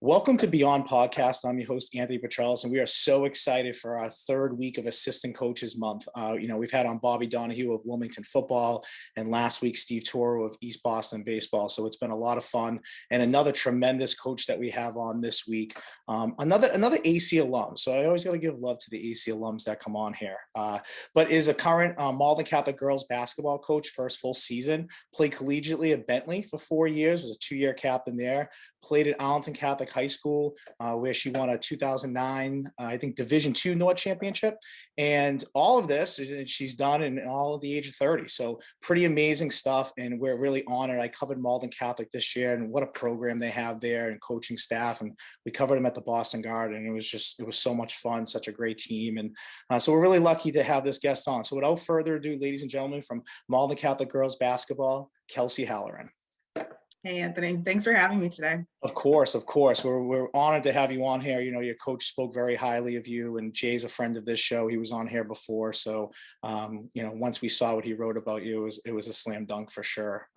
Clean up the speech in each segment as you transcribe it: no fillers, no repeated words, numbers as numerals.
Welcome to Beyond Podcast. I'm your host, Anthony Petralis, and we are so excited for our third week of Assistant Coaches Month. We've had on Bobby Donahue of Wilmington Football and last week, Steve Toro of East Boston Baseball. So it's been a lot of fun, and another tremendous coach that we have on this week, another AC alum. So I always got to give love to the AC alums that come on here, but is a current Malden Catholic girls basketball coach, first full season, played collegiately at Bentley for 4 years, was a 2-year captain there, played at Malden Catholic High School, where she won a 2009, I think, Division II North Championship. And all of this she's done in all of the age of 30. So pretty amazing stuff. And we're really honored. I covered Malden Catholic this year, and what a program they have there and coaching staff. And we covered them at the Boston Garden. And it was so much fun, such a great team. And so we're really lucky to have this guest on. So without further ado, ladies and gentlemen, from Malden Catholic girls basketball, Kelsey Halloran. Hey, Anthony. Thanks for having me today. Of course. We're honored to have you on here. You know, your coach spoke very highly of you, and Jay's a friend of this show. He was on here before. So, once we saw what he wrote about you, it was a slam dunk for sure.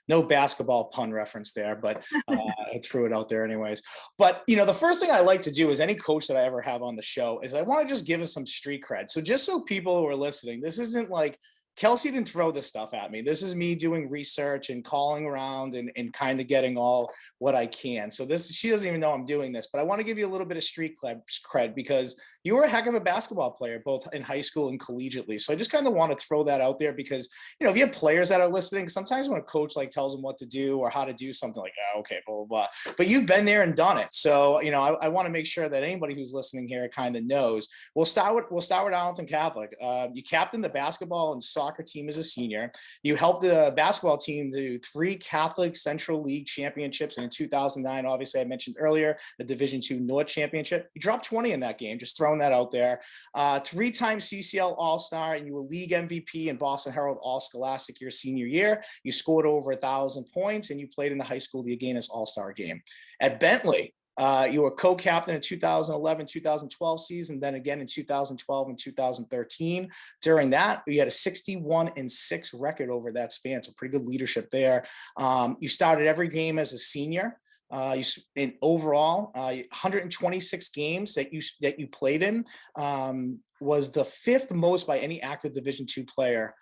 No basketball pun reference there, but I threw it out there anyways. But, the first thing I like to do is any coach that I ever have on the show is I want to just give us some street cred. So just so people who are listening, this isn't like Kelsey didn't throw this stuff at me. This is me doing research and calling around and kind of getting all what I can. So she doesn't even know I'm doing this, but I want to give you a little bit of street cred because you were a heck of a basketball player, both in high school and collegiately. So I just kind of want to throw that out there because, if you have players that are listening, sometimes when a coach tells them what to do or how to do something, okay, blah, blah, blah. But you've been there and done it. So, I want to make sure that anybody who's listening here kind of knows. We'll start with Malden Catholic. You captained the basketball and soccer team as a senior. You helped the basketball team to 3 Catholic Central League championships. And in 2009, obviously I mentioned earlier, the Division II North Championship. You dropped 20 in that game, just throwing that out there. 3-time CCL All-Star, and you were league MVP and Boston Herald All-Scholastic your senior year. You scored over 1,000 points, and you played in the high school Leaguenas All-Star game. At Bentley, you were co-captain in 2011-2012 season, then again in 2012 and 2013. During that, you had a 61-6 record over that span, so pretty good leadership there. You started every game as a senior. In overall, 126 games that you played in, was the 5th most by any active Division II player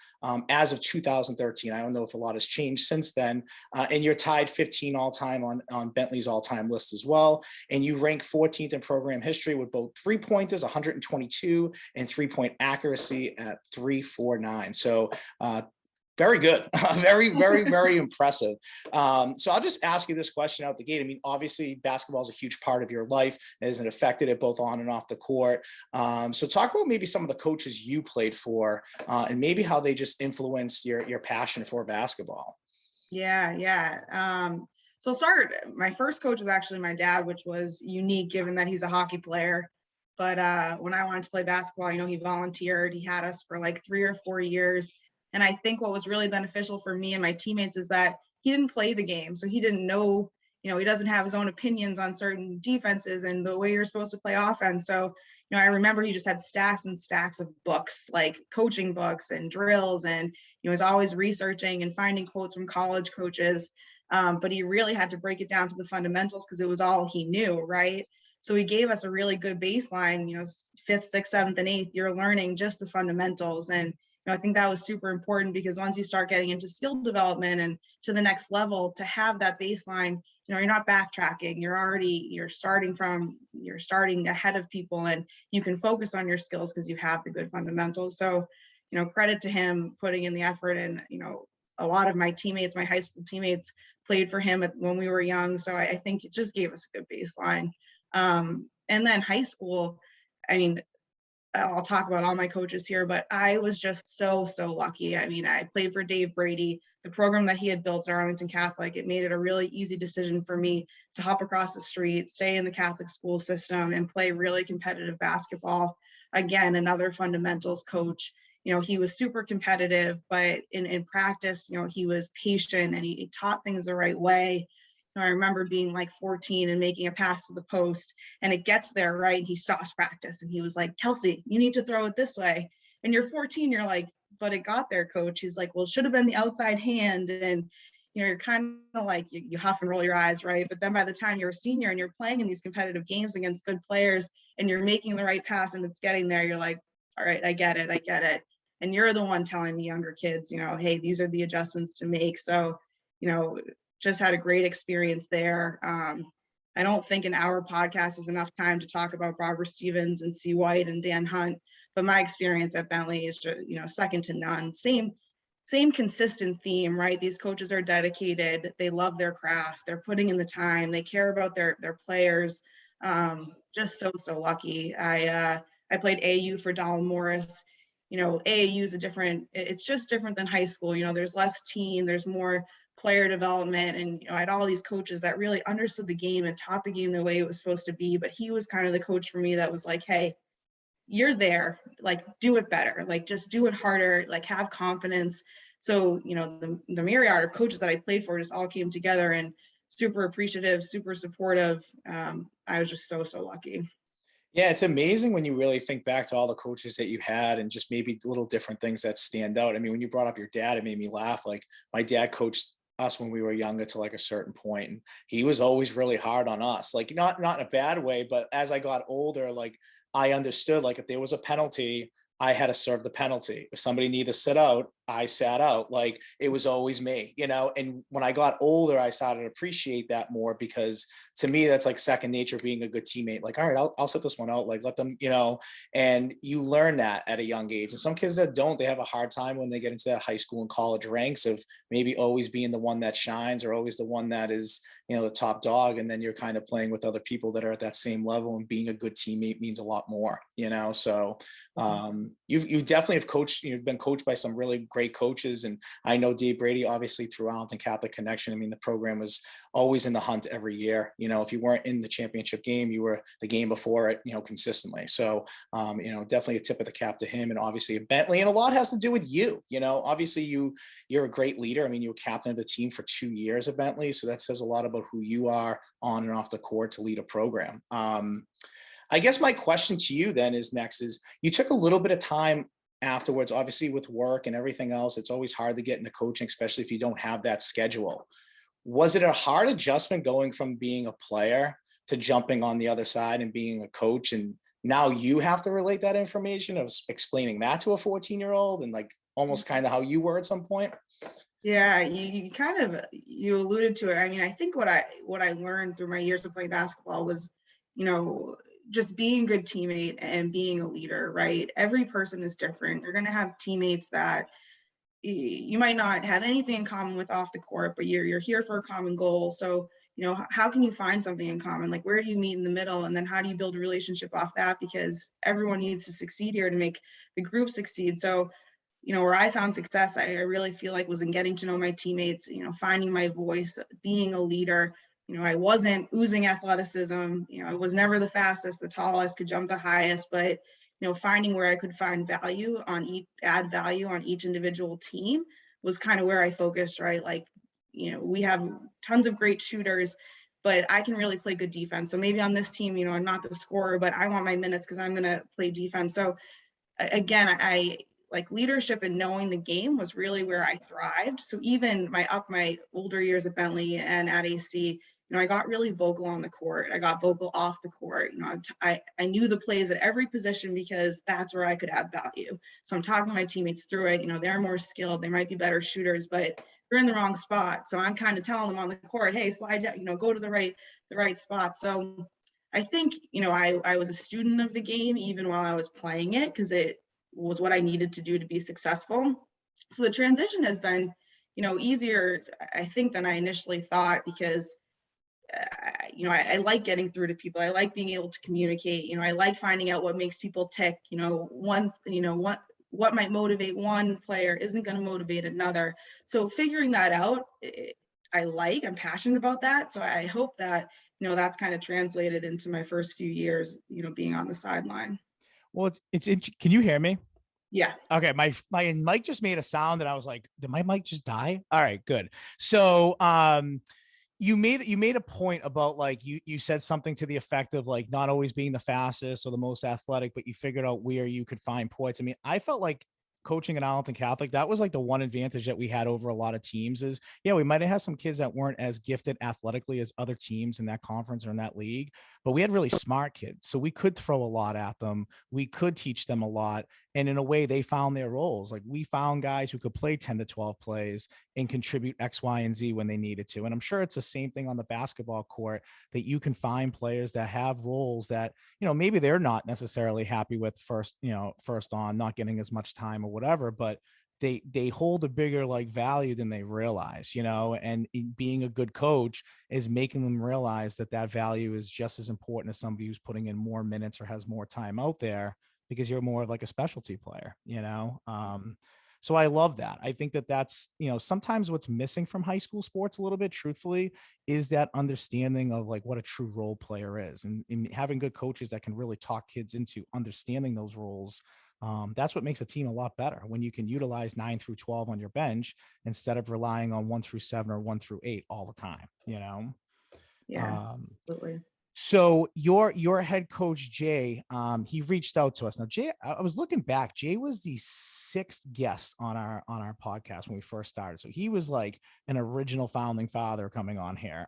as of 2013. I don't know if a lot has changed since then. And you're tied 15 all-time on Bentley's all-time list as well. And you rank 14th in program history with both three-pointers, 122, and three-point accuracy at 349. So very good. Very, very, very impressive. So I'll just ask you this question out the gate. I mean, obviously basketball is a huge part of your life. It has affected it both on and off the court. So talk about maybe some of the coaches you played for and maybe how they just influenced your passion for basketball. Yeah. So I'll start. My first coach was actually my dad, which was unique given that he's a hockey player. But when I wanted to play basketball, he volunteered. He had us for like 3 or 4 years. And I think what was really beneficial for me and my teammates is that he didn't play the game. So he didn't know, he doesn't have his own opinions on certain defenses and the way you're supposed to play offense. So, I remember he just had stacks and stacks of books, like coaching books and drills. And he was always researching and finding quotes from college coaches. But he really had to break it down to the fundamentals because it was all he knew, right? So he gave us a really good baseline, 5th, 6th, 7th, and 8th, you're learning just the fundamentals. And I think that was super important because once you start getting into skill development and to the next level, to have that baseline, you're not backtracking. You're starting ahead of people, and you can focus on your skills because you have the good fundamentals. So, credit to him putting in the effort. And, a lot of my teammates, my high school teammates, played for him when we were young. So I think it just gave us a good baseline. And then high school, I'll talk about all my coaches here, but I was just so lucky. I played for Dave Brady, the program that he had built at Arlington Catholic. It made it a really easy decision for me to hop across the street, stay in the Catholic school system, and play really competitive basketball. Again, another fundamentals coach. He was super competitive, but in practice, he was patient and he taught things the right way. I remember being like 14 and making a pass to the post, and it gets there, right? And he stops practice and he was like, "Kelsey, you need to throw it this way." And you're 14, you're like, "But it got there, coach." He's like, "Well, it should have been the outside hand." And you're kind of like, you huff and roll your eyes, right? But then by the time you're a senior and you're playing in these competitive games against good players and you're making the right pass and it's getting there, you're like, all right, I get it. And you're the one telling the younger kids, hey, these are the adjustments to make. So, just had a great experience there. I don't think an hour podcast is enough time to talk about Robert Stevens and C. White and Dan Hunt, but my experience at Bentley is just, second to none. Same consistent theme, right? These coaches are dedicated. They love their craft. They're putting in the time. They care about their players. Just so lucky. I played AAU for Donald Morris. AAU is it's just different than high school. There's less team, there's more player development. And, I had all these coaches that really understood the game and taught the game the way it was supposed to be. But he was kind of the coach for me that was like, hey, you're there, like, do it better, like, just do it harder, like, have confidence. So, the myriad of coaches that I played for just all came together, and super appreciative, super supportive. I was just so lucky. Yeah, it's amazing when you really think back to all the coaches that you had and just maybe little different things that stand out. I mean, when you brought up your dad, it made me laugh. Like, my dad coached us when we were younger to like a certain point, and he was always really hard on us, like not in a bad way, but as I got older, like, I understood, like, if there was a penalty, I had to serve the penalty. If somebody needed to sit out, I sat out. Like, it was always me, and when I got older, I started to appreciate that more, because to me, that's like second nature, being a good teammate. Like, all right, I'll sit this one out, like, let them, and you learn that at a young age. And some kids that don't, they have a hard time when they get into that high school and college ranks of maybe always being the one that shines, or always the one that is, the top dog. And then you're kind of playing with other people that are at that same level, and being a good teammate means a lot more, so you definitely have coached, you've been coached by some really great coaches. And I know Dave Brady, obviously, through Malden Catholic Connection. I mean, the program was always in the hunt every year. If you weren't in the championship game, you were the game before it, consistently. So, definitely a tip of the cap to him, and obviously at Bentley. And a lot has to do with you. Obviously you're a great leader. I mean, you were captain of the team for 2 years at Bentley. So that says a lot about who you are on and off the court to lead a program. I guess my question to you then is you took a little bit of time afterwards, obviously with work and everything else. It's always hard to get into coaching, especially if you don't have that schedule. Was it a hard adjustment going from being a player to jumping on the other side and being a coach? And now you have to relate that information of explaining that to a 14-year-old, and like almost kind of how you were at some point? Yeah, you alluded to it. I mean, I think what I learned through my years of playing basketball was, just being a good teammate and being a leader, right? Every person is different. You're going to have teammates that you might not have anything in common with off the court, but you're here for a common goal. So, how can you find something in common? Like, where do you meet in the middle? And then how do you build a relationship off that? Because everyone needs to succeed here to make the group succeed. So, where I found success, I really feel like was in getting to know my teammates, finding my voice, being a leader. I wasn't oozing athleticism. I was never the fastest, the tallest, could jump the highest, but, finding where I could find add value on each individual team was kind of where I focused, right? Like, we have tons of great shooters, but I can really play good defense. So maybe on this team, I'm not the scorer, but I want my minutes because I'm going to play defense. So again, I like leadership and knowing the game was really where I thrived. So even my older years at Bentley and at AC, I got really vocal on the court. I got vocal off the court. I knew the plays at every position because that's where I could add value. So I'm talking to my teammates through it. They're more skilled. They might be better shooters, but they're in the wrong spot. So I'm kind of telling them on the court, hey, slide down, go to the right spot. So I think, I was a student of the game even while I was playing it, because it was what I needed to do to be successful. So the transition has been, easier, I think, than I initially thought, because I like getting through to people. I like being able to communicate. I like finding out what makes people tick. What might motivate one player isn't going to motivate another. So figuring that out, I'm passionate about that. So I hope that, that's kind of translated into my first few years, being on the sideline. Well, can you hear me? Yeah. Okay. My mic just made a sound and I was like, did my mic just die? All right, good. So, you made a point about, like, you said something to the effect of, like, not always being the fastest or the most athletic, but you figured out where you could find points. I mean, I felt like coaching at Malden Catholic, that was like the one advantage that we had over a lot of teams is, yeah, we might have had some kids that weren't as gifted athletically as other teams in that conference or in that league, but we had really smart kids. So we could throw a lot at them. We could teach them a lot. And in a way, they found their roles. Like we found guys who could play 10 to 12 plays and contribute X, Y, and Z when they needed to. And I'm sure it's the same thing on the basketball court, that you can find players that have roles that, maybe they're not necessarily happy with first on, not getting as much time or whatever, but they hold a bigger like value than they realize, and being a good coach is making them realize that that value is just as important as somebody who's putting in more minutes or has more time out there, because you're more of like a specialty player, so I love that. I think that that's, sometimes what's missing from high school sports a little bit, truthfully, is that understanding of like what a true role player is, and having good coaches that can really talk kids into understanding those roles. That's what makes a team a lot better, when you can utilize 9 through 12 on your bench instead of relying on 1 through 7 or 1 through 8 all the time, Yeah, absolutely. So your head coach, Jay, he reached out to us. Now, Jay, I was looking back. Jay was the 6th guest on our podcast when we first started. So he was like an original founding father coming on here.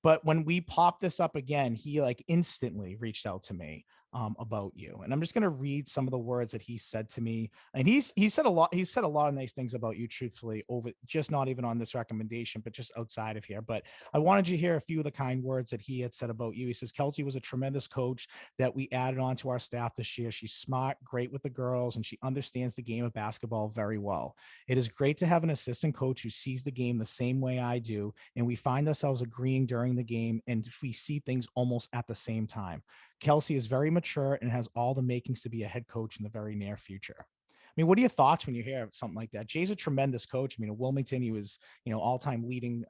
But when we popped this up again, he like instantly reached out to me about you. And I'm just going to read some of the words that he said to me. And he said a lot of nice things about you, truthfully, over just not even on this recommendation, but just outside of here. But I wanted you to hear a few of the kind words that he had said about you. He says, Kelsey was a tremendous coach that we added on to our staff this year. She's smart, great with the girls, and she understands the game of basketball very well. It is great to have an assistant coach who sees the game the same way I do, and we find ourselves agreeing during the game, and we see things almost at the same time. Kelsey is very mature and has all the makings to be a head coach in the very near future. I mean, what are your thoughts when you hear something like that? Jay's a tremendous coach. I mean, at Wilmington, he was, all-time leading,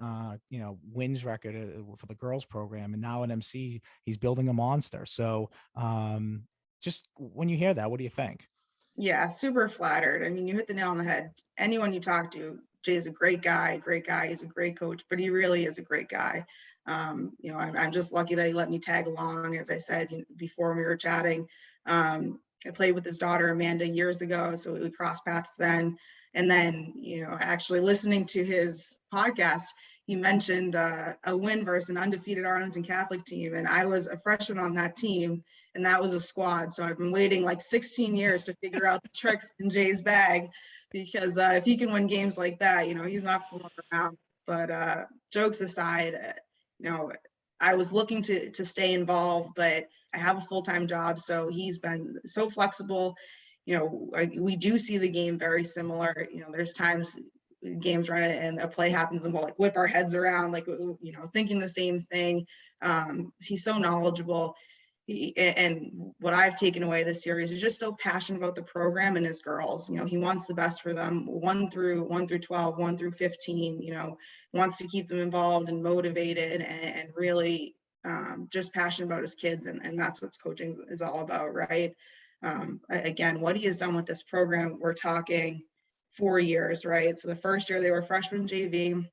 wins record for the girls program. And now at MC, he's building a monster. So just when you hear that, what do you think? Yeah, super flattered. I mean, you hit the nail on the head. Anyone you talk to, Jay's a great guy, great guy. He's a great coach, but he really is a great guy. I'm just lucky that he let me tag along. As I said before we were chatting, I played with his daughter Amanda years ago, so we crossed paths then. And then, actually listening to his podcast, he mentioned a win versus an undefeated Arlington Catholic team, and I was a freshman on that team, and that was a squad. So I've been waiting like 16 years to figure out the tricks in Jay's bag, because if he can win games like that, he's not fooling around. But jokes aside, I was looking to stay involved, but I have a full-time job. So he's been so flexible. We do see the game very similar. There's times games run and a play happens and we'll like whip our heads around, like, thinking the same thing. He's so knowledgeable. And what I've taken away this series is just so passionate about the program and his girls. He wants the best for them, 1 through 12, 1 through 15, wants to keep them involved and motivated, and really just passionate about his kids. And that's what coaching is all about, right? Again, what he has done with this program, we're talking 4 years, right? So the first year they were freshman JV,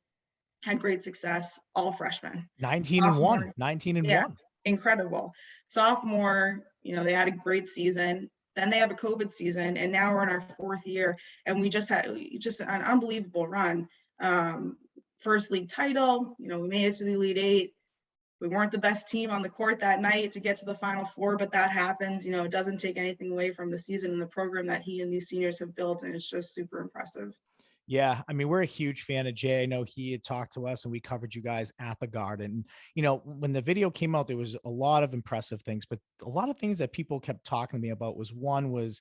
had great success, all freshmen. 19-1, 19-1. Incredible. Sophomore, they had a great season. Then they have a COVID season, and now we're in our 4th year, and we just had an unbelievable run. First league title, we made it to the Elite 8. We weren't the best team on the court that night to get to the Final Four, but that happens. It doesn't take anything away from the season and the program that he and these seniors have built, and it's just super impressive. Yeah, I mean, we're a huge fan of Jay. I know he had talked to us and we covered you guys at the Garden. When the video came out, there was a lot of impressive things, but a lot of things that people kept talking to me about was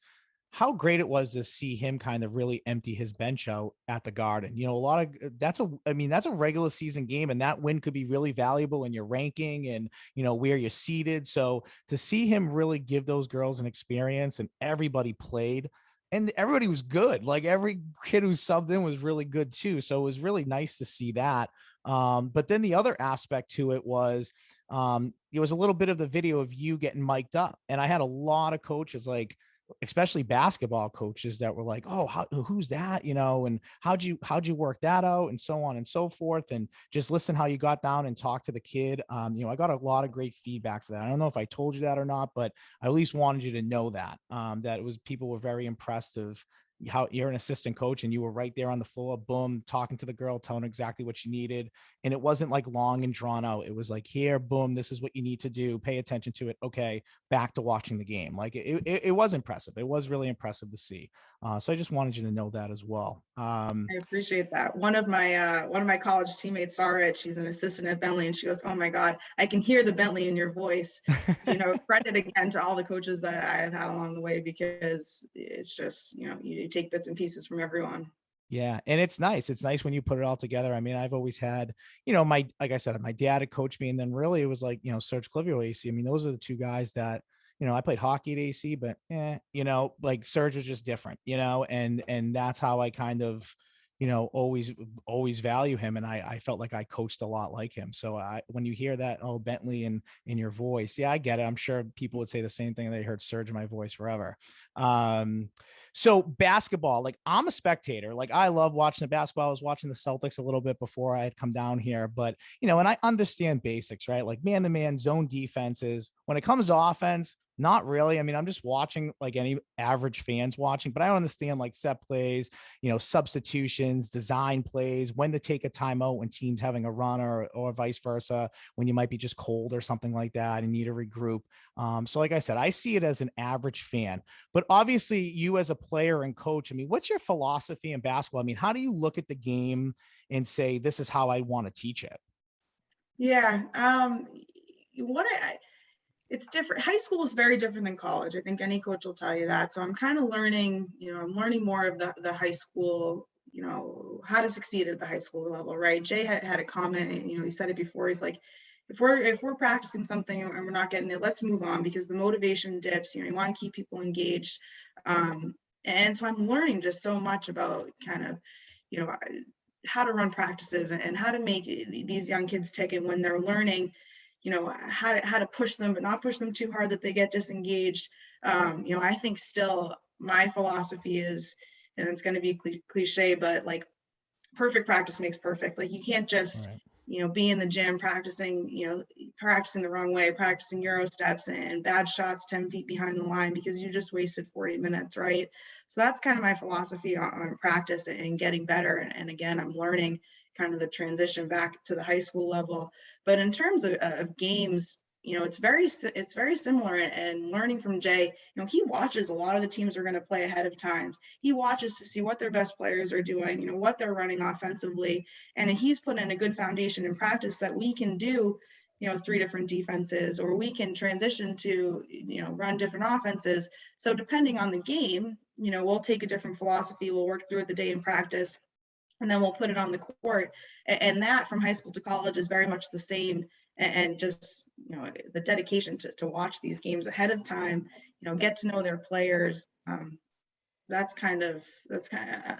how great it was to see him kind of really empty his bench out at the Garden. That's a regular season game, and that win could be really valuable in your ranking and, where you're seated. So to see him really give those girls an experience, and everybody played, and everybody was good. Like every kid who subbed in was really good too. So it was really nice to see that. But then the other aspect to it was it was a little bit of the video of you getting mic'd up. And I had a lot of coaches, like especially basketball coaches, that were like, oh, who's that? And how'd you work that out, and so on and so forth. And just listen how you got down and talked to the kid. I got a lot of great feedback for that. I don't know if I told you that or not, but I at least wanted you to know that, that it was, people were very impressed of how you're an assistant coach and you were right there on the floor, boom, talking to the girl, telling her exactly what she needed. And it wasn't like long and drawn out. It was like, here, boom, this is what you need to do. Pay attention to it. Okay, back to watching the game. Like it was impressive. It was really impressive to see. So I just wanted you to know that as well. I appreciate that. One of my college teammates saw it. She's an assistant at Bentley, and she goes, "Oh my God, I can hear the Bentley in your voice." Credit again to all the coaches that I've had along the way, because it's just, you take bits and pieces from everyone. Yeah. And it's nice. It's nice when you put it all together. I mean, I've always had, like I said, my dad had coached me, and then really it was like, Serge Clivio, AC. I mean, those are the two guys that, I played hockey at AC, but like Serge was just different, and that's how I kind of, always value him. And I felt like I coached a lot like him. So when you hear that, oh, Bentley in your voice, yeah, I get it. I'm sure people would say the same thing. They heard Serge in my voice forever. So basketball, like I'm a spectator, like I love watching the basketball. I was watching the Celtics a little bit before I had come down here, but and I understand basics, right? Like man to man zone defenses. When it comes to offense, not really. I mean, I'm just watching like any average fans watching, but I don't understand like set plays, substitutions, design plays, when to take a timeout when teams having a run, or vice versa, when you might be just cold or something like that and need to regroup. So like I said, I see it as an average fan, but obviously you as a player and coach, I mean, what's your philosophy in basketball? I mean, how do you look at the game and say, this is how I want to teach it? Yeah. It's different. High school is very different than college. I think any coach will tell you that. So I'm kind of learning, I'm learning more of the high school, how to succeed at the high school level, right? Jay had a comment, and, he said it before. He's like, if we're practicing something and we're not getting it, let's move on, because the motivation dips. You want to keep people engaged. And so I'm learning just so much about kind of, how to run practices and how to make these young kids tick. And when they're learning, how to push them, but not push them too hard that they get disengaged. I think still my philosophy is, and it's going to be cliche, but like perfect practice makes perfect. Like you can't just, right, be in the gym practicing the wrong way, practicing Euro steps and bad shots 10 feet behind the line because you just wasted 40 minutes, right? So that's kind of my philosophy on practice and getting better. And again, I'm learning kind of the transition back to the high school level. But in terms of games, it's very similar. And learning from Jay, he watches a lot of the teams are going to play ahead of times. He watches to see what their best players are doing, what they're running offensively. And he's put in a good foundation in practice that we can do, 3 different defenses, or we can transition to, run different offenses. So depending on the game, we'll take a different philosophy. We'll work through it the day in practice, and then we'll put it on the court. And that from high school to college is very much the same. And just, the dedication to watch these games ahead of time, get to know their players. That's kind of,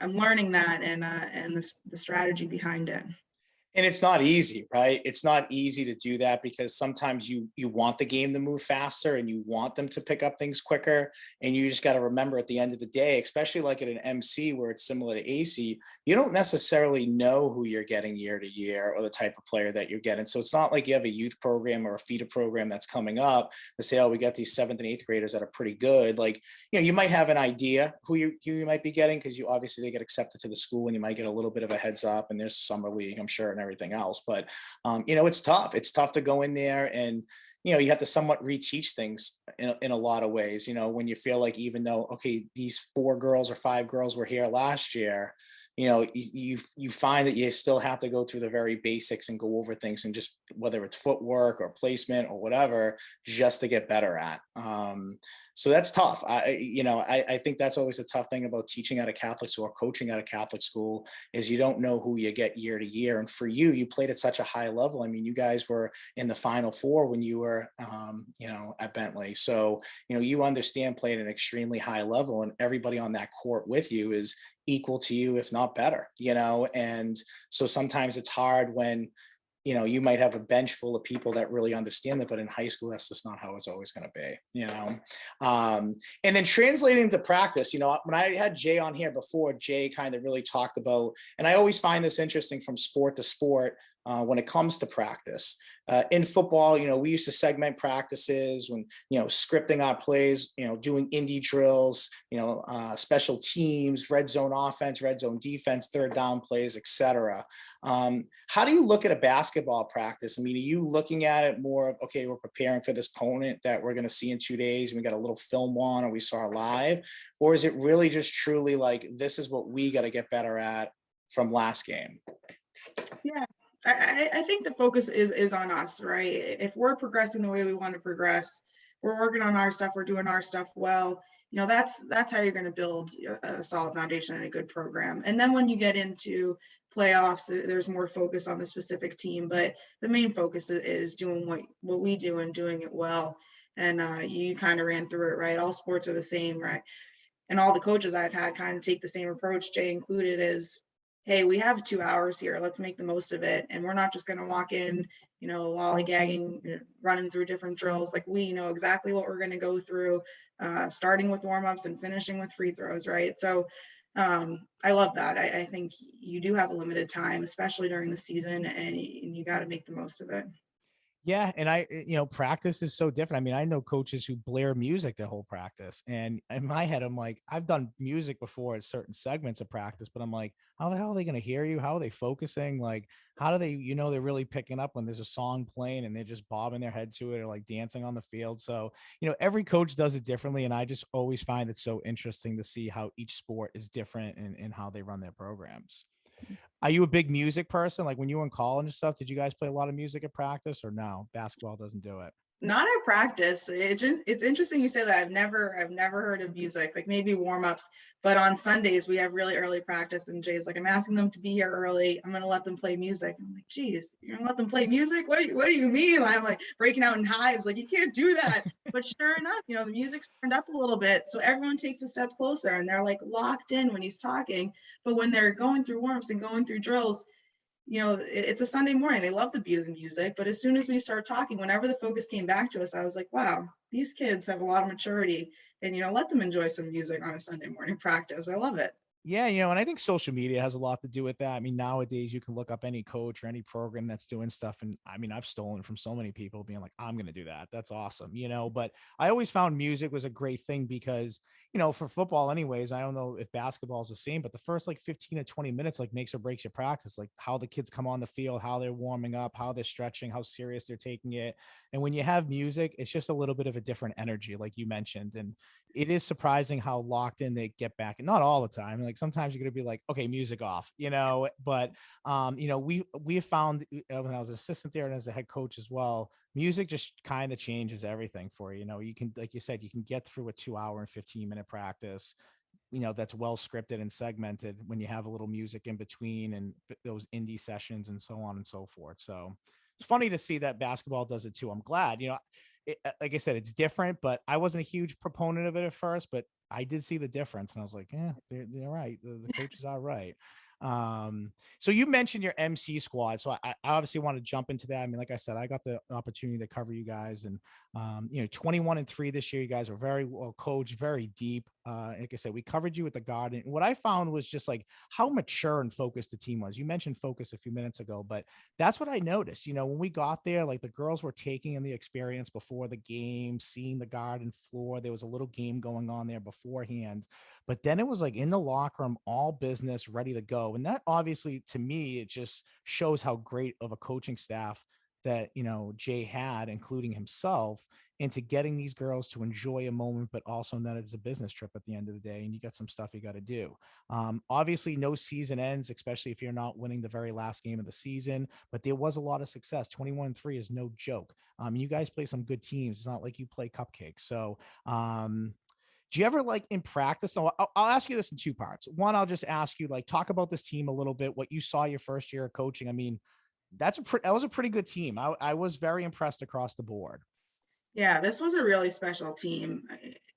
I'm learning that, and the strategy behind it. And it's not easy, right? It's not easy to do that, because sometimes you want the game to move faster and you want them to pick up things quicker. And you just got to remember at the end of the day, especially like at an MC where it's similar to AC, you don't necessarily know who you're getting year to year or the type of player that you're getting. So it's not like you have a youth program or a feeder program that's coming up to say, oh, we got these 7th and 8th graders that are pretty good. Like, you might have an idea who you might be getting, because you obviously they get accepted to the school and you might get a little bit of a heads up, and there's summer league, I'm sure, and everything else. But it's tough. It's tough to go in there, and you have to somewhat reteach things in a lot of ways. When you feel like, even though, okay, these 4 girls or 5 girls were here last year, you find that you still have to go through the very basics and go over things, and just whether it's footwork or placement or whatever, just to get better at. So that's tough. I think that's always the tough thing about teaching at a Catholic school or coaching at a Catholic school, is you don't know who you get year to year. And for you played at such a high level. I mean, you guys were in the Final Four when you were, at Bentley. So, you understand playing at an extremely high level, and everybody on that court with you is equal to you, if not better, and so sometimes it's hard when, you might have a bench full of people that really understand it, but in high school, that's just not how it's always going to be, and then translating into practice, when I had Jay on here before, Jay kind of really talked about, and I always find this interesting from sport to sport, when it comes to practice, in football, we used to segment practices when, scripting our plays, doing indie drills, special teams, red zone offense, red zone defense, third down plays, etc. How do you look at a basketball practice? I mean, are you looking at it more of, okay, we're preparing for this opponent that we're going to see in 2 days, and we got a little film on, or we saw live? Or is it really just truly like, this is what we got to get better at from last game? Yeah, I think the focus is on us, right? If we're progressing the way we want to progress, we're working on our stuff, we're doing our stuff well, that's how you're going to build a solid foundation and a good program. And then when you get into playoffs, there's more focus on the specific team, but the main focus is doing what we do and doing it well. And you kind of ran through it, right? All sports are the same, right? And all the coaches I've had kind of take the same approach, Jay included, is, hey, we have 2 hours here. Let's make the most of it. And we're not just going to walk in, lollygagging, running through different drills. Like, we know exactly what we're going to go through, starting with warmups and finishing with free throws, right? So I love that. I think you do have a limited time, especially during the season, and you got to make the most of it. Yeah. And practice is so different. I mean, I know coaches who blare music their whole practice. And in my head, I'm like, I've done music before at certain segments of practice, but I'm like, how the hell are they going to hear you? How are they focusing? Like, how do they, they're really picking up when there's a song playing and they're just bobbing their head to it or like dancing on the field. So, every coach does it differently. And I just always find it so interesting to see how each sport is different and how they run their programs. Are you a big music person? Like when you were in college and stuff, did you guys play a lot of music at practice, or no? Basketball doesn't do it. Not at practice. It's interesting you say that. I've never heard of music, like maybe warm-ups, but on Sundays we have really early practice, and Jay's like, I'm asking them to be here early. I'm gonna let them play music. I'm like, geez, you're gonna let them play music? What do you mean? I'm like breaking out in hives, like, you can't do that. But sure enough, the music's turned up a little bit, so everyone takes a step closer and they're like locked in when he's talking. But when they're going through warm-ups and going through drills, it's a Sunday morning. They love the beat of the music. But as soon as we start talking, whenever the focus came back to us, I was like, wow, these kids have a lot of maturity, and, let them enjoy some music on a Sunday morning practice. I love it. Yeah, and I think social media has a lot to do with that. I mean, nowadays you can look up any coach or any program that's doing stuff. And I mean, I've stolen from so many people being like, I'm going to do that. That's awesome. But I always found music was a great thing because, for football anyways, I don't know if basketball is the same, but the first like 15 to 20 minutes, like makes or breaks your practice, like how the kids come on the field, how they're warming up, how they're stretching, how serious they're taking it. And when you have music, it's just a little bit of a different energy, like you mentioned. And it is surprising how locked in they get back, and not all the time. Like sometimes you're going to be like, okay, music off, but we have found when I was an assistant there and as a head coach as well, music just kind of changes everything for you. You can, like you said, you can get through a 2-hour and 15-minute practice, that's well scripted and segmented when you have a little music in between and those indie sessions and so on and so forth. So it's funny to see that basketball does it too. I'm glad, like I said, it's different, but I wasn't a huge proponent of it at first, but I did see the difference and I was like, yeah, they're right. The coaches are right. So you mentioned your MC squad. So I obviously want to jump into that. I mean, like I said, I got the opportunity to cover you guys, and 21-3 this year. You guys were very well coached, very deep. Like I said, we covered you at the Garden. And what I found was just like how mature and focused the team was. You mentioned focus a few minutes ago, but that's what I noticed. When we got there, like the girls were taking in the experience before the game, seeing the Garden floor. There was a little game going on there beforehand, but then it was like in the locker room, all business, ready to go. And that obviously, to me, it just shows how great of a coaching staff that, Jay had, including himself, into getting these girls to enjoy a moment, but also that it's a business trip at the end of the day. And you got some stuff you got to do. Obviously no season ends, especially if you're not winning the very last game of the season, but there was a lot of success. 21-3 is no joke. You guys play some good teams. It's not like you play cupcakes. So, do you ever like in practice? So I'll ask you this in two parts. One, I'll just ask you, like, talk about this team a little bit, what you saw your first year of coaching. I mean, that was a pretty good team. I was very impressed across the board. Yeah, this was a really special team.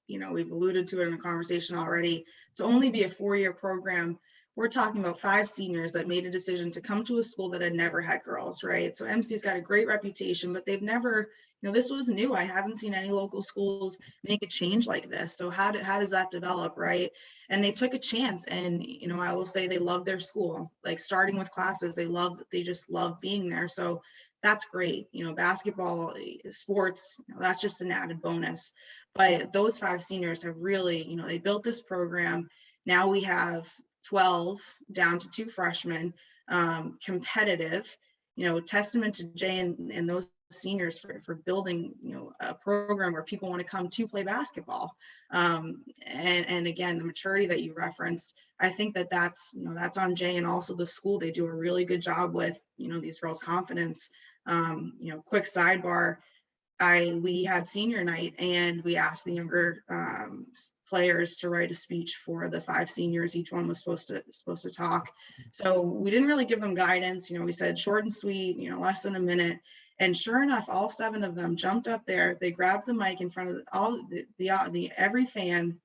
We've alluded to it in the conversation already. To only be a 4-year program, we're talking about 5 seniors that made a decision to come to a school that had never had girls, right? So MC's got a great reputation, but they've never, this was new. I haven't seen any local schools make a change like this. So how does that develop, right? And they took a chance, and I will say they love their school. Like starting with classes, they just love being there. So that's great. Basketball, sports, that's just an added bonus. But those 5 seniors have really, they built this program. Now we have 12 down to 2 freshmen, competitive, testament to Jay and those seniors for building, a program where people want to come to play basketball. And again, the maturity that you referenced, I think that's on Jay, and also the school. They do a really good job with, these girls' confidence. Quick sidebar, we had senior night, and we asked the younger players to write a speech for the 5 seniors. Each one was supposed to talk. So we didn't really give them guidance. We said short and sweet, less than a minute. And sure enough, all 7 of them jumped up there. They grabbed the mic in front of all the every fan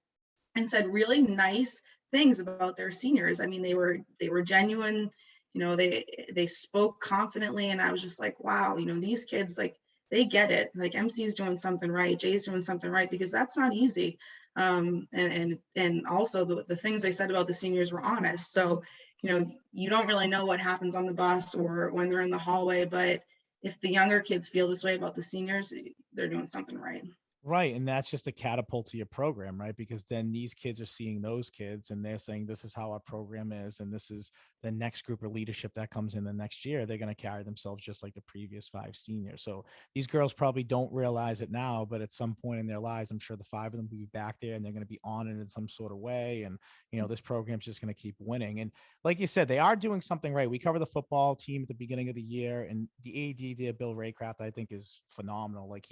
and said really nice things about their seniors. I mean, they were genuine. They spoke confidently, and I was just like, wow, these kids, like, they get it. Like, MC's doing something right, Jay's doing something right, because that's not easy. And also the things they said about the seniors were honest. So, you don't really know what happens on the bus or when they're in the hallway, but if the younger kids feel this way about the seniors, they're doing something right. Right. And that's just a catapult to your program, right? Because then these kids are seeing those kids and they're saying, this is how our program is. And this is the next group of leadership that comes in the next year. They're going to carry themselves just like the previous 5 seniors. So these girls probably don't realize it now, but at some point in their lives, I'm sure the 5 of them will be back there and they're going to be honored in some sort of way. And, this program's just going to keep winning. And like you said, they are doing something right. We cover the football team at the beginning of the year, and the AD there, Bill Raycraft, I think is phenomenal. Like,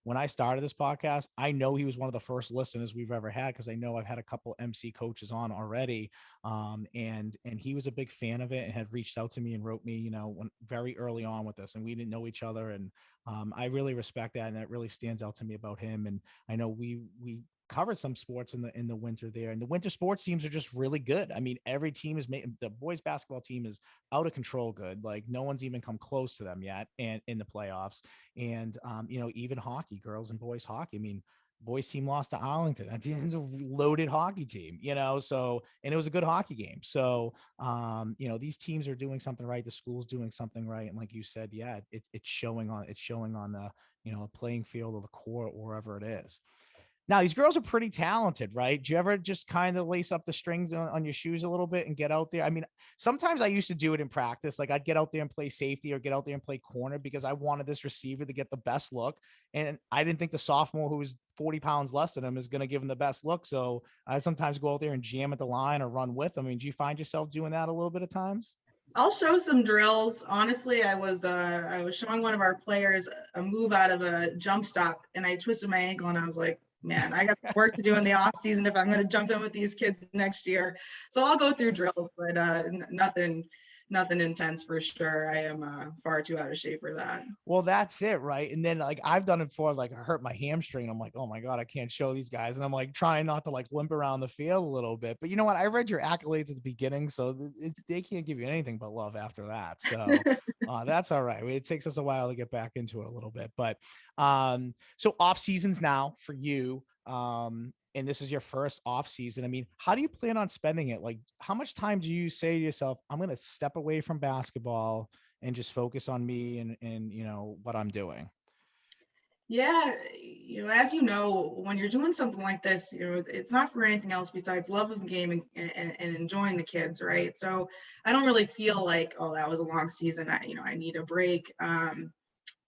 when I started this podcast, I know he was one of the first listeners we've ever had, because I know I've had a couple MC coaches on already. And he was a big fan of it and had reached out to me and wrote me, when very early on with this, and we didn't know each other. And I really respect that. And that really stands out to me about him. And I know we covered some sports in the winter there, and the winter sports teams are just really good. I mean, every team is the boys basketball team is out of control good. Like, no one's even come close to them yet, and in the playoffs. And even hockey, girls and boys hockey. I mean, boys team lost to Arlington. That's a loaded hockey team, so, and it was a good hockey game. So, these teams are doing something right. The school's doing something right. And like you said, yeah, it's showing on the, playing field or the court, wherever it is. Now, these girls are pretty talented, right? Do you ever just kind of lace up the strings on your shoes a little bit and get out there? I mean, sometimes I used to do it in practice. Like, I'd get out there and play safety or get out there and play corner because I wanted this receiver to get the best look. And I didn't think the sophomore, who was 40 pounds less than him, is going to give him the best look. So I sometimes go out there and jam at the line or run with him. I mean, do you find yourself doing that a little bit of times? I'll show some drills. Honestly, I was showing one of our players a move out of a jump stop, and I twisted my ankle, and I was like, man, I got work to do in the off season if I'm going to jump in with these kids next year. So I'll go through drills, but nothing intense for sure. I am far too out of shape for that. Well, that's it, right? And then, like, I've done it before, like, I hurt my hamstring. I'm like, oh my God, I can't show these guys. And I'm like trying not to like limp around the field a little bit. But you know what? I read your accolades at the beginning, so they can't give you anything but love after that. So that's all right. It takes us a while to get back into it a little bit. But so off seasons now for you. And this is your first off season. I mean, how do you plan on spending it? Like, how much time do you say to yourself, I'm going to step away from basketball and just focus on me and what I'm doing? Yeah, as you know, when you're doing something like this, it's not for anything else besides love of the game and enjoying the kids, right? So I don't really feel like, oh, that was a long season. I need a break.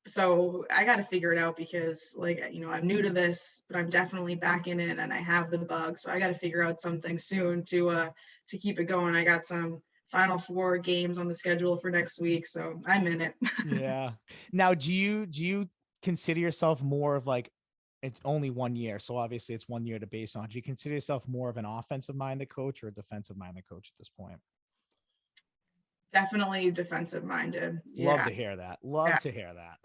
So I got to figure it out because, like, I'm new to this, but I'm definitely back in it and I have the bug. So I got to figure out something soon to keep it going. I got some Final Four games on the schedule for next week, so I'm in it. Yeah. Now, do you consider yourself more of like, it's only 1 year, so obviously it's 1 year to base on. Do you consider yourself more of an offensive minded coach or a defensive minded coach at this point? Definitely defensive minded. Love Yeah. to hear that. Love to hear that.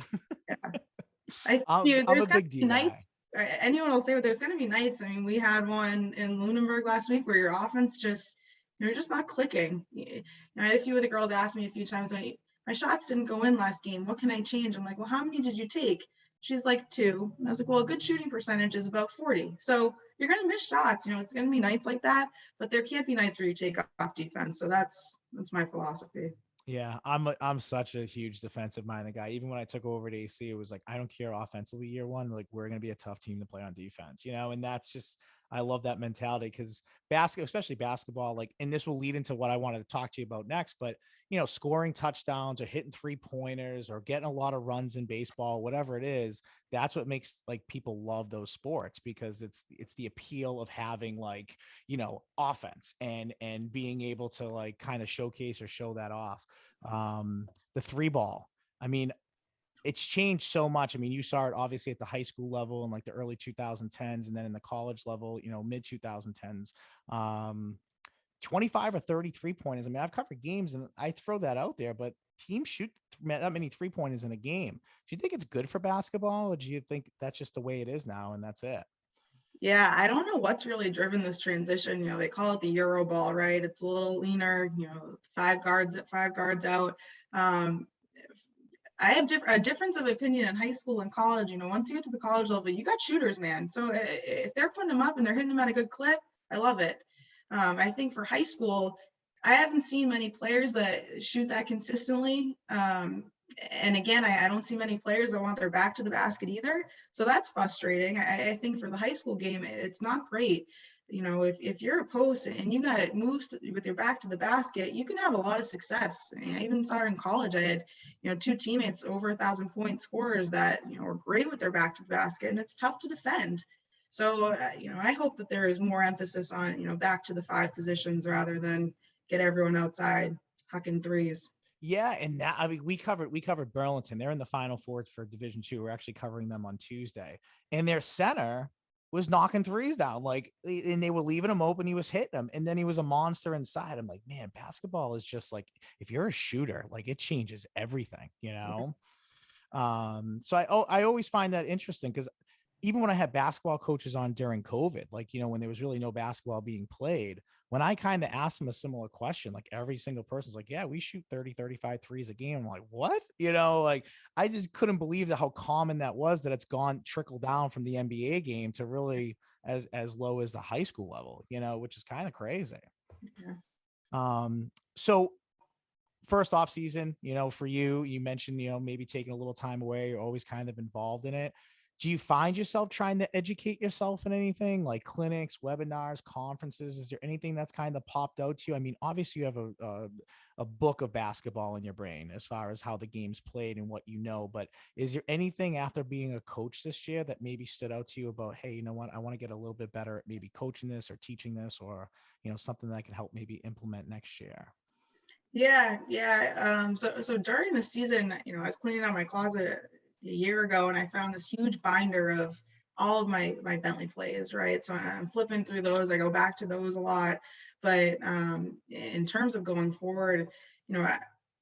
Yeah. I'm There's a gonna big be D nights. guy. Anyone will say, but there's gonna be nights. I mean, we had one in Lunenburg last week where your offense just, you're just not clicking. I had a few of the girls ask me a few times, my shots didn't go in last game. What can I change? I'm like, well, how many did you take? She's like 2. And I was like, well, a good shooting percentage is about 40. So you're gonna miss shots. It's gonna be nights like that, but there can't be nights where you take off defense. So that's my philosophy. Yeah, I'm such a huge defensive minded guy. Even when I took over at AC, it was like I don't care offensively year one. Like we're gonna be a tough team to play on defense, and that's just I love that mentality because basketball, especially basketball, like, and this will lead into what I wanted to talk to you about next. But scoring touchdowns or hitting 3-pointers or getting a lot of runs in baseball, whatever it is, that's what makes like people love those sports because it's the appeal of having like offense and being able to like kind of showcase or show that off. The three ball, I mean, it's changed so much. I mean, you saw it obviously at the high school level in like the early 2010s and then in the college level, mid 2010s. 25 or 33 pointers. I mean, I've covered games and I throw that out there, but teams shoot that many 3-pointers in a game. Do you think it's good for basketball, or do you think that's just the way it is now and that's it? Yeah, I don't know what's really driven this transition. They call it the Euro ball, right? It's a little leaner, 5 guards out. Um, I have a difference of opinion in high school and college. Once you get to the college level, you got shooters, man. So if they're putting them up and they're hitting them at a good clip, I love it. I think for high school, I haven't seen many players that shoot that consistently. And again, I don't see many players that want their back to the basket either. So that's frustrating. I think for the high school game, it's not great. If you're a post and you got moves with your back to the basket, you can have a lot of success. I even saw in college, I had, 2 teammates over 1,000-point scorers that, were great with their back to the basket, and it's tough to defend. So, I hope that there is more emphasis on, back to the 5 positions rather than get everyone outside hucking threes. Yeah, and that I mean, we covered Burlington. They're in the Final Four for Division Two. We're actually covering them on Tuesday, and their center was knocking threes down, like, and they were leaving him open. He was hitting them, and then he was a monster inside. I'm like, man, basketball is just like if you're a shooter, like it changes everything. So I always find that interesting because even when I had basketball coaches on during COVID, like, when there was really no basketball being played, when I kind of asked them a similar question, like every single person's like, yeah, we shoot 30, 35 threes a game. I'm like, what? Like I just couldn't believe that how common that was, that it's gone trickled down from the NBA game to really as low as the high school level, which is kind of crazy. Yeah. So first off season, for you mentioned, maybe taking a little time away, you're always kind of involved in it. Do you find yourself trying to educate yourself in anything like clinics, webinars, conferences? Is there anything that's kind of popped out to you? I mean, obviously you have a book of basketball in your brain as far as how the game's played and what but is there anything after being a coach this year that maybe stood out to you about, hey, you know what, I want to get a little bit better at maybe coaching this or teaching this, or, something that I can help maybe implement next year? Yeah, yeah. So during the season, I was cleaning out my closet a year ago, and I found this huge binder of all of my Bentley plays, right? So I'm flipping through those. I go back to those a lot. But in terms of going forward,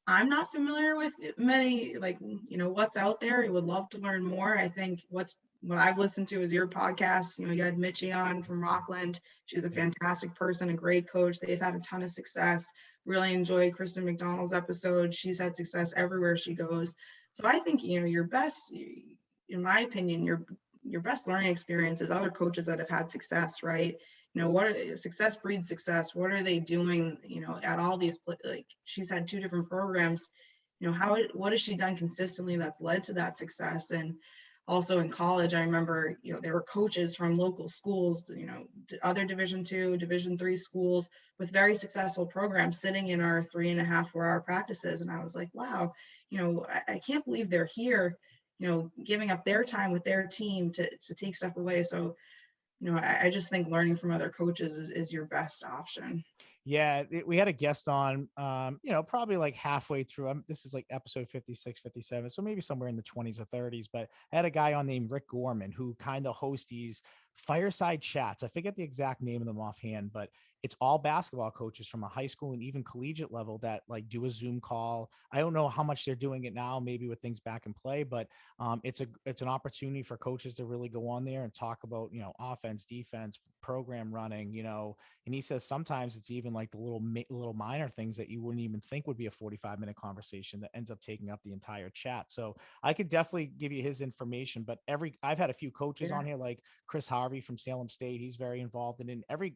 I'm not familiar with many, like, what's out there. I would love to learn more. I think what I've listened to is your podcast. You had Mitchie on from Rockland. She's a fantastic person, a great coach. They've had a ton of success. Really enjoyed Kristen McDonald's episode. She's had success everywhere she goes. So I think, your best, in my opinion, your best learning experience is other coaches that have had success, right? Success breeds success. What are they doing, at all these, like, she's had 2 different programs, what has she done consistently that's led to that success? And also in college, I remember, there were coaches from local schools, other Division II, Division III schools with very successful programs sitting in our 3.5, 4-hour practices. And I was like, wow, I can't believe they're here, giving up their time with their team to take stuff away. So, I just think learning from other coaches is your best option. Yeah, we had a guest on, probably like halfway through. This is like episode 56, 57, so maybe somewhere in the 20s or 30s. But I had a guy on named Rick Gorman who kind of hosts these fireside chats. I forget the exact name of them offhand, but it's all basketball coaches from a high school and even collegiate level that like do a Zoom call. I don't know how much they're doing it now, maybe with things back in play, but it's an opportunity for coaches to really go on there and talk about, offense, defense, program running, and he says sometimes it's even like the little minor things that you wouldn't even think would be a 45-minute conversation that ends up taking up the entire chat. So I could definitely give you his information, but I've had a few coaches on here, like Chris Harvey from Salem State. He's very involved in every,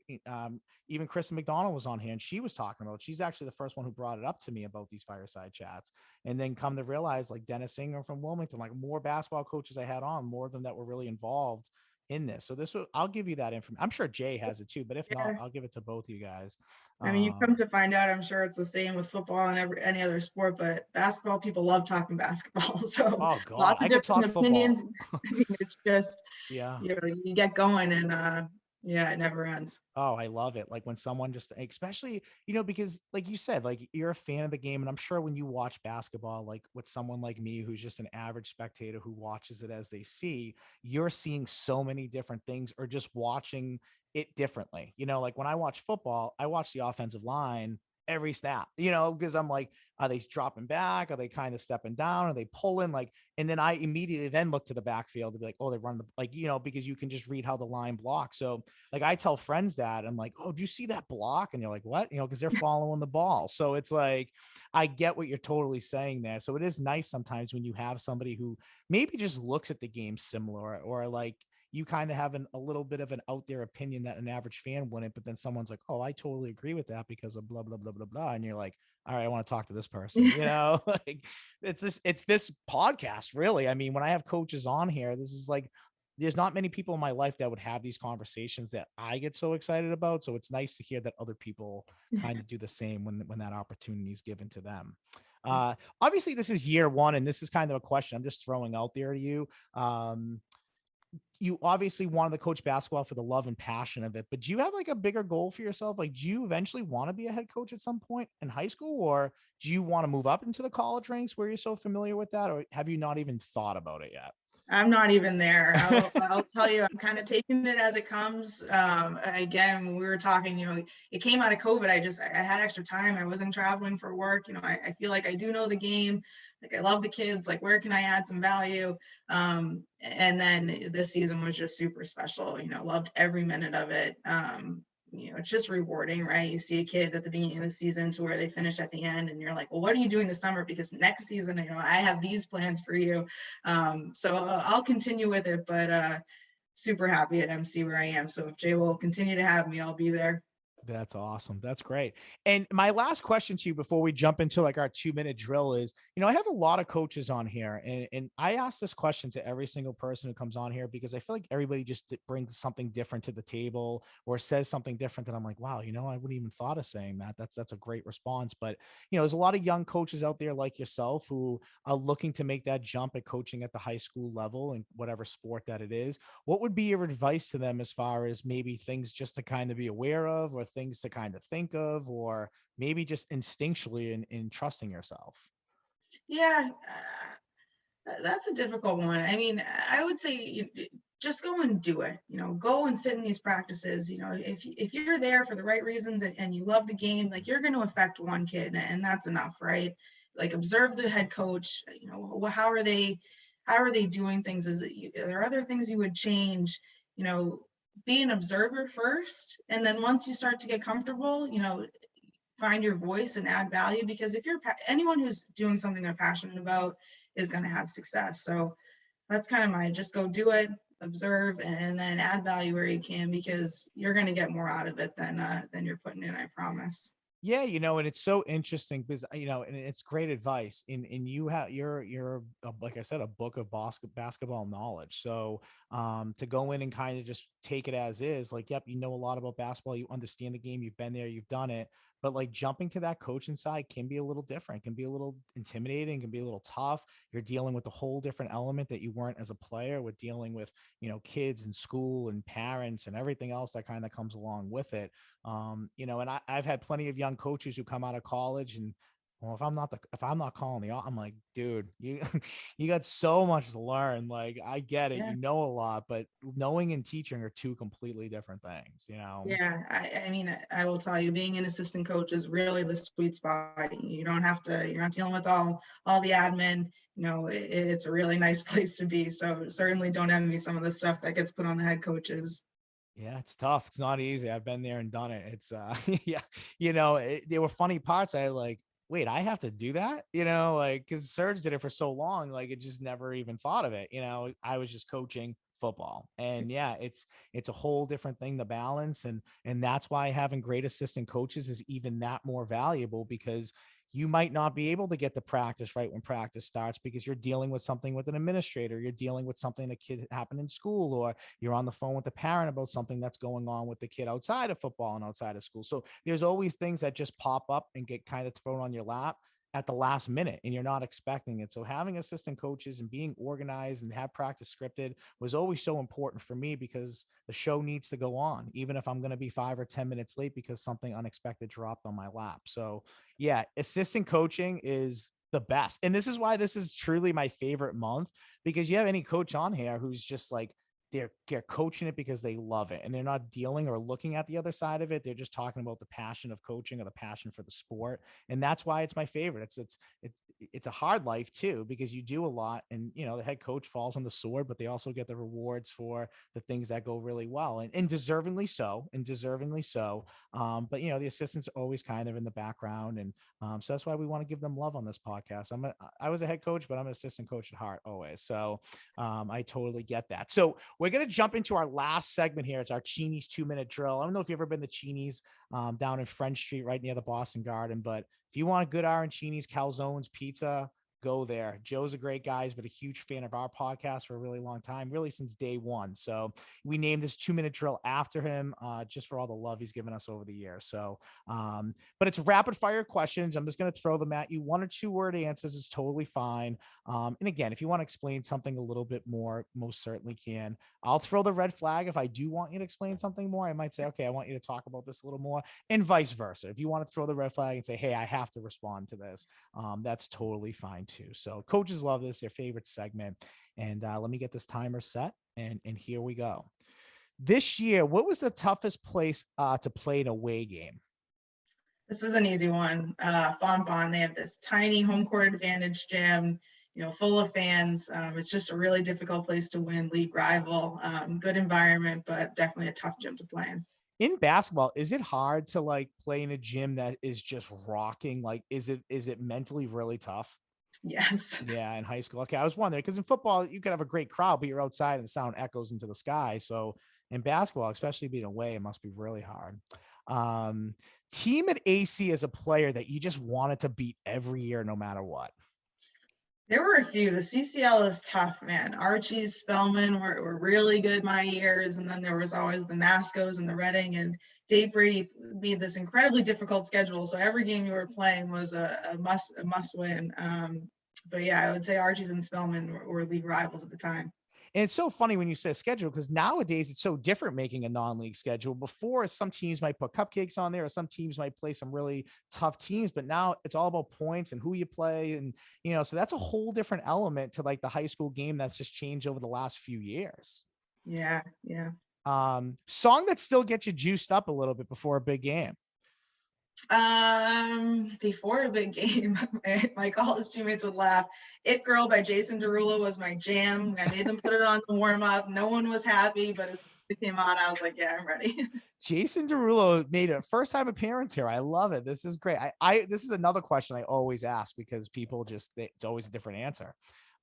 even Kristen McDonald was on here and she was talking about, she's actually the first one who brought it up to me about these fireside chats. And then come to realize like Dennis Singer from Wilmington, like more basketball coaches I had on, more of them that were really involved in this. So I'll give you that information. I'm sure Jay has it too, but if not, Yeah. I'll give it to both of you guys. I mean, you come to find out, I'm sure it's the same with football and any other sport, but basketball, people love talking basketball. So Oh God, lots I of could different talk opinions. football. I mean, it's just, Yeah. you get going and yeah, it never ends. Oh, I love it. Like when someone just, especially, because like you said, like you're a fan of the game. And I'm sure when you watch basketball, like with someone like me, who's just an average spectator who watches it as they see, you're seeing so many different things or just watching it differently. Like when I watch football, I watch the offensive line every snap, because I'm like, are they dropping back? Are they kind of stepping down? Are they pulling? Like, and then I immediately then look to the backfield to be like, oh, they run the, like, because you can just read how the line blocks. So like I tell friends that I'm like, oh, do you see that block? And they're like, what? Because they're following the ball. So it's like, I get what you're totally saying there. So it is nice sometimes when you have somebody who maybe just looks at the game similar, or like you kind of have a little bit of an out there opinion that an average fan wouldn't, but then someone's like, oh, I totally agree with that because of blah, blah, blah, blah, blah. And you're like, all right, I want to talk to this person, like it's this podcast really. I mean, when I have coaches on here, this is like, there's not many people in my life that would have these conversations that I get so excited about. So it's nice to hear that other people kind of do the same when that opportunity is given to them. Obviously this is year one, and this is kind of a question I'm just throwing out there to you. You obviously wanted to coach basketball for the love and passion of it, but do you have like a bigger goal for yourself? Like, do you eventually want to be a head coach at some point in high school, or do you want to move up into the college ranks where you're so familiar with that? Or have you not even thought about it yet? I'm not even there. I'll tell you, I'm kind of taking it as it comes. Again, when we were talking, it came out of COVID. I had extra time. I wasn't traveling for work. I feel like I do know the game. Like I love the kids. Like where can I add some value? And then this season was just super special. Loved every minute of it. It's just rewarding, right? You see a kid at the beginning of the season to where they finish at the end, and you're like, well, what are you doing this summer? Because next season, I have these plans for you. So I'll continue with it, but super happy at MC where I am. So if Jay will continue to have me, I'll be there. That's awesome. That's great. And my last question to you before we jump into like our 2-minute drill is, I have a lot of coaches on here, and I ask this question to every single person who comes on here because I feel like everybody just brings something different to the table or says something different that I'm like, wow, I wouldn't even thought of saying that. That's a great response. But, there's a lot of young coaches out there like yourself who are looking to make that jump at coaching at the high school level and whatever sport that it is. What would be your advice to them as far as maybe things just to kind of be aware of, or things to kind of think of, or maybe just instinctually in trusting yourself? Yeah, that's a difficult one. I mean, I would say just go and do it. Go and sit in these practices. If you're there for the right reasons and you love the game, like you're going to affect one kid, and that's enough, right? Like observe the head coach. How are they doing things? Are there other things you would change? Be an observer first, and then once you start to get comfortable, find your voice and add value. Because if anyone who's doing something they're passionate about is going to have success. So that's kind of just go do it, observe, and then add value where you can, because you're going to get more out of it than you're putting in, I promise. Yeah, and it's so interesting because and it's great advice. And you have like I said, a book of basketball knowledge. So to go in and kind of just take it as is, like, yep, a lot about basketball, you understand the game, you've been there, you've done it. But like jumping to that coaching side can be a little different, can be a little intimidating, can be a little tough. You're dealing with a whole different element that you weren't as a player, with dealing with, kids and school and parents and everything else that kind of comes along with it. And I've had plenty of young coaches who come out of college and, well, if I'm not calling I'm like, dude, you you got so much to learn. Like, I get it, Yeah. a lot, but knowing and teaching are two completely different things, Yeah, I mean, I will tell you, being an assistant coach is really the sweet spot. You're not dealing with all the admin. It's a really nice place to be. So certainly don't envy some of the stuff that gets put on the head coaches. Yeah, it's tough. It's not easy. I've been there and done it. It's yeah, there were funny parts. I like wait, I have to do that, like, because Serge did it for so long, like it just never even thought of it. I was just coaching football, and yeah, it's a whole different thing to balance, and that's why having great assistant coaches is even that more valuable, because you might not be able to get to practice right when practice starts because you're dealing with something with an administrator, you're dealing with something that kid happened in school, or you're on the phone with the parent about something that's going on with the kid outside of football and outside of school. So there's always things that just pop up and get kind of thrown on your lap at the last minute and you're not expecting it. So having assistant coaches and being organized and have practice scripted was always so important for me, because the show needs to go on, even if I'm going to be 5 or 10 minutes late because something unexpected dropped on my lap. So yeah, assistant coaching is the best. And this is why this is truly my favorite month, because you have any coach on here who's just like, they're coaching it because they love it and they're not dealing or looking at the other side of it. They're just talking about the passion of coaching or the passion for the sport. And that's why it's my favorite. It's a hard life too, because you do a lot, and the head coach falls on the sword, but they also get the rewards for the things that go really well, and deservingly so, but the assistants are always kind of in the background. And so that's why we want to give them love on this podcast. I was a head coach, but I'm an assistant coach at heart always. So I totally get that. So we're going to jump into our last segment here. It's our Cheney's 2-minute drill. I don't know if you've ever been to Cheney's down in French Street, right near the Boston Garden, but if you want a good Cheney's, calzones, pizza, go there. Joe's a great guy. He's been a huge fan of our podcast for a really long time, really since day one. So we named this 2-minute drill after him, just for all the love he's given us over the years. So, but it's rapid fire questions. I'm just going to throw them at you. 1 or 2 word answers is totally fine. And again, if you want to explain something a little bit more, most certainly can. I'll throw the red flag. If I do want you to explain something more, I might say, okay, I want you to talk about this a little more, and vice versa. If you want to throw the red flag and say, hey, I have to respond to this, that's totally fine too. So coaches love this, their favorite segment. And let me get this timer set, and here we go. This year, what was the toughest place to play an away game? This is an easy one. Fonbon, they have this tiny home court advantage gym, full of fans. It's just a really difficult place to win, league rival. Good environment, but definitely a tough gym to play in. In basketball, is it hard to like play in a gym that is just rocking? Like, is it mentally really tough? Yes. Yeah, in high school. Okay, I was wondering, because in football you could have a great crowd, but you're outside and the sound echoes into the sky. So in basketball, especially being away, it must be really hard. Um, Team at AC as a player that you just wanted to beat every year, no matter what. There were a few. The CCL is tough, man. Archie's, Spellman were really good my years, and then there was always the Mascos and the Reading, and Dave Brady made this incredibly difficult schedule. So every game you were playing was a must win. But yeah, I would say Archie's and Spellman were league rivals at the time. And it's so funny when you say schedule, because nowadays it's so different making a non-league schedule. Before, some teams might put cupcakes on there, or some teams might play some really tough teams, but now it's all about points and who you play. And, so that's a whole different element to like the high school game that's just changed over the last few years. Yeah. Yeah. Song that still gets you juiced up a little bit before a big game. Before a big game, my college teammates would laugh. It Girl by Jason Derulo was my jam. I made them put it on the warm up. No one was happy, but as it came on, I was like, yeah, I'm ready. Jason Derulo made a first time appearance here. I love it. This is great. This is another question I always ask, because people it's always a different answer.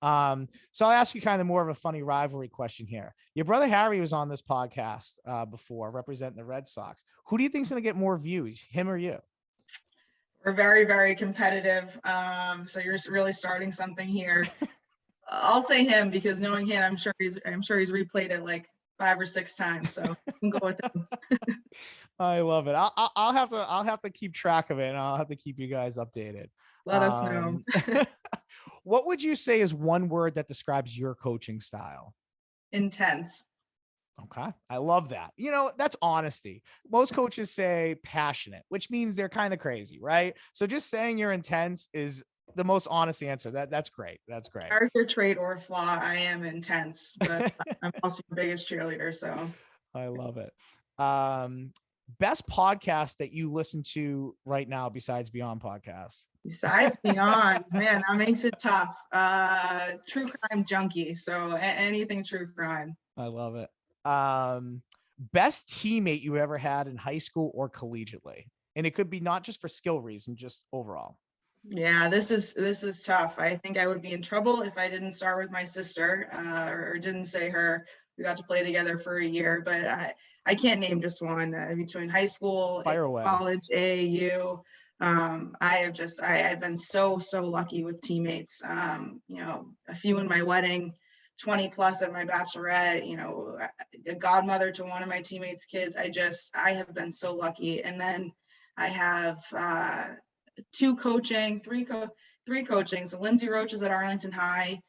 So I'll ask you kind of more of a funny rivalry question here. Your brother Harry was on this podcast before, representing the Red Sox. Who do you think is going to get more views, him or you? We're very, very competitive. So you're really starting something here. I'll say him, because knowing him, I'm sure he's replayed it like 5 or 6 times. So I can go with him. I love it. I'll have to keep track of it, and I'll have to keep you guys updated. Let us know. What would you say is one word that describes your coaching style? Intense. Okay. I love that. That's honesty. Most coaches say passionate, which means they're kind of crazy, right? So just saying you're intense is the most honest answer. That's great. That's great. Character trait or flaw, I am intense, but I'm also your biggest cheerleader. So I love it. Best podcast that you listen to right now besides Beyond Podcasts? Besides Beyond, man, that makes it tough. True crime junkie. So anything true crime. I love it. Best teammate you ever had in high school or collegiately? And it could be not just for skill reason, just overall. Yeah, this is tough. I think I would be in trouble if I didn't start with my sister, or didn't say her. We got to play together for a year, but I can't name just one. Between high school, Fire away. college, AAU, I've been so lucky with teammates. A few in my wedding, 20 plus at my bachelorette. A godmother to one of my teammates' kids. I have been so lucky, and then I have three coaching. So Lindsay Roach is at Arlington High.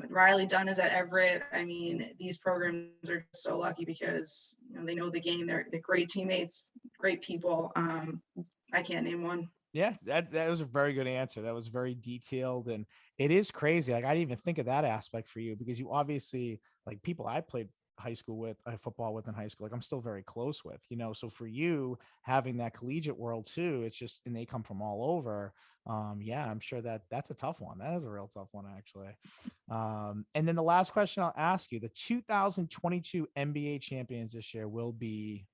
Riley Dunn is at Everett. I mean, these programs are so lucky because they know the game. They're great teammates, great people. I can't name one. Yeah, that was a very good answer. That was very detailed, and it is crazy. Like I didn't even think of that aspect for you because you obviously like people I played high school with, football with in high school. Like I'm still very close with, So for you having that collegiate world too, it's just and they come from all over. Yeah, I'm sure that's a tough one. That is a real tough one actually. And then the last question I'll ask you: the 2022 NBA champions this year will be.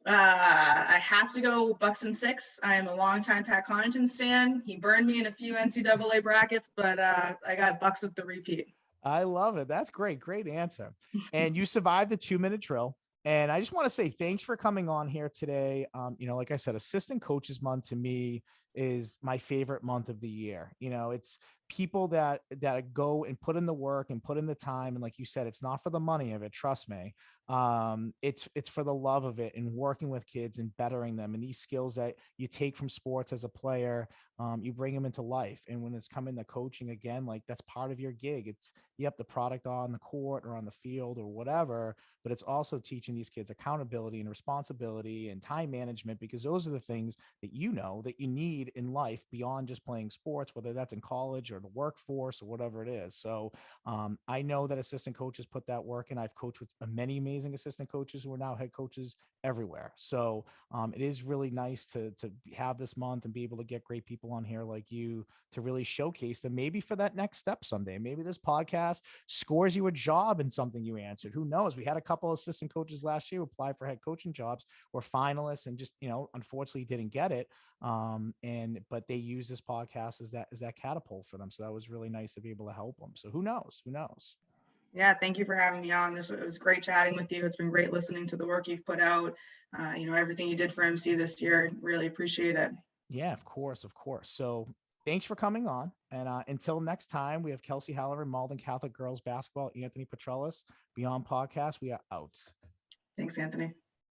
I have to go Bucks and 6. I am a longtime Pat Connaughton stan. He burned me in a few NCAA brackets, but I got Bucks with the repeat. I love it. That's great. Great answer. And you survived the 2-minute drill. And I just want to say thanks for coming on here today. Like I said, assistant coaches month to me is my favorite month of the year. It's people that go and put in the work and put in the time. And like you said, it's not for the money of it. Trust me. It's for the love of it and working with kids and bettering them. And these skills that you take from sports as a player, you bring them into life. And when it's coming to coaching again, like that's part of your gig. It's you have the product on the court or on the field or whatever, but it's also teaching these kids accountability and responsibility and time management, because those are the things that that you need in life beyond just playing sports, whether that's in college or the workforce or whatever it is. So I know that assistant coaches put that work in. I've coached with many amazing assistant coaches who are now head coaches everywhere. So it is really nice to have this month and be able to get great people on here like you to really showcase them, maybe for that next step someday. Maybe this podcast scores you a job in something you answered. Who knows? We had a couple assistant coaches last year who applied for head coaching jobs, were finalists, and just unfortunately didn't get it. But they use this podcast as that catapult for them. So that was really nice to be able to help them. So who knows? Who knows? Yeah, thank you for having me on. It was great chatting with you. It's been great listening to the work you've put out. Everything you did for MC this year. Really appreciate it. Yeah, of course. So thanks for coming on. And until next time, we have Kelsey Halloran, Malden Catholic Girls Basketball, Anthony Petrellis, Beyond Podcast. We are out. Thanks, Anthony.